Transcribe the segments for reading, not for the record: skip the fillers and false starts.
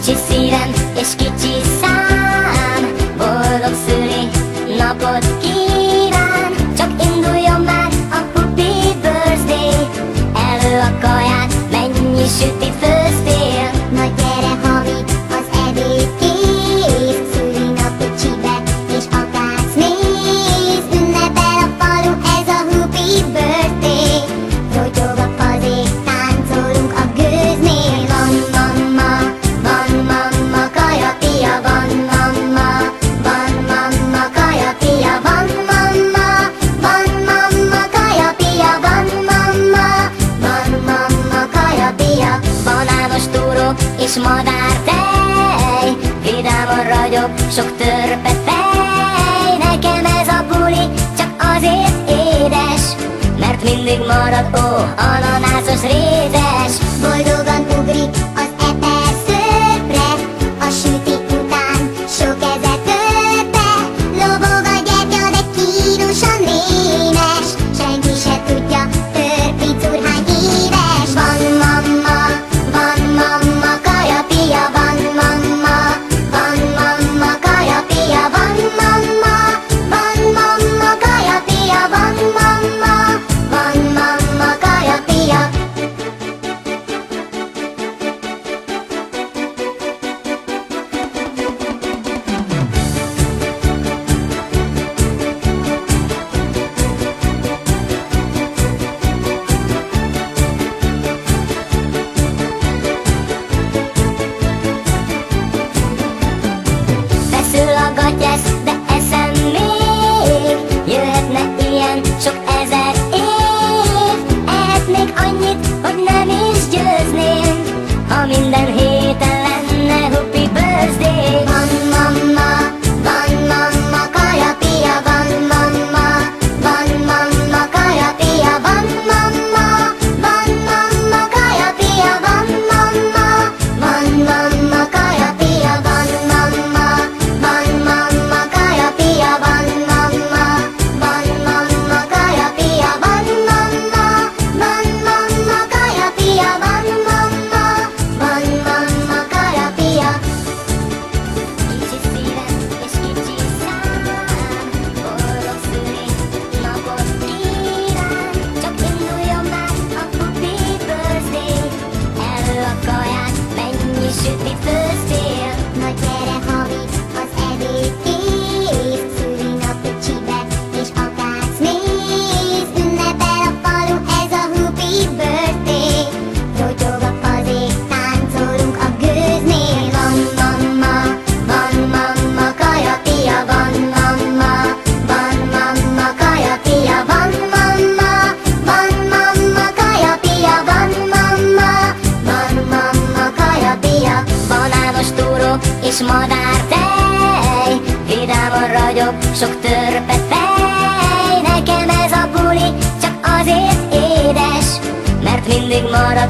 Kicsi szívem és kicsi szám, boldog szülinapot kíván. Csak induljon már a Happy Birthday, elő a kaját, mennyi süti főztél. Na gyere havi, az ebéd kész, szülinapot csípek és akác néz. Ünnepel a falu, ez a Happy Birthday, rotyog a fazék, táncolunk a gőznél. Van mamma, kaja pia, van mamma, kaja pia, van mamma, kaja pia, van mamma, kaja pia. Banános túró és madártej, vidáman ragyog sok törpe fej. Nekem ez a buli csak azért édes, mert mindig marad, ananászos rézes. Boldogan ugrik az eper szörpre, a süti után sok ezer törpe. Lobog a gyertya, de kínosan rémes, senki se tudja, törpicúr hány éves. Van mamma, kaja pia, van mamma, kaja pia, van mamma, kaja pia, van mamma, kaja pia. Feszül a gatyász, de eszem még, jöhetne ilyen sok ezer év. Ehetnék annyit, hogy nem is győzném, ha minden héten lenne Happy Birthday. Van mamma, kaja pia, van mamma, kaja pia, van mamma, kaja pia, van mamma, kaja pia, van mamma, kaja pia, van mamma, kaja pia, van mamma, kaja pia, van mamma, kaja pia. Kicsi szívem és kicsi szám, boldog szülinapot kíván. Csak induljon már a Happy Birthday, elő a kaját, mennyi sütit főztél. Na gyere havi, az ebéd kész, szülinapot csípek és akác néz. Ünnepel a falu, ez a Happy Birthday, rotyog a fazék, táncolunk a gőznél. Van mamma, kaja pia, van mamma, kaja pia, van mamma, kaja pia, van mamma, kaja pia. Banános túró és madártej, vidáman ragyog sok törpe fej. Nekem ez a buli csak azért édes, mert mindig marad,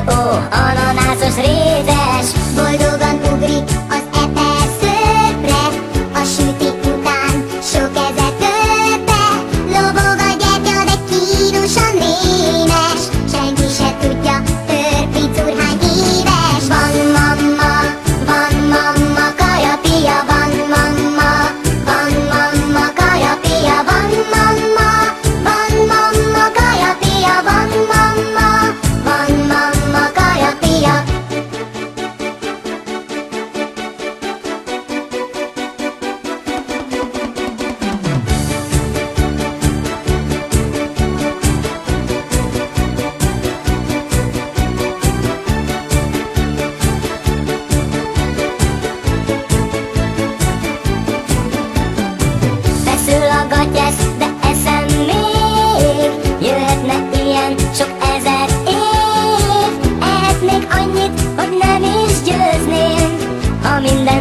ananászos rézes. Boldogan ugrik az eper szörpre, a süti után sok ezer törpe. Lobog a gyertya, de kínosan rémes, senki se tudja, törpicúr hány éves. Van mamma, kaja pia, van mamma, kaja pia, van mamma, kaja pia, van mamma, kaja pia. Feszül a gatyász, de eszem még, jöhetne ilyen sok ezer év. Ehetnék annyit, hogy nem is győzném, ha minden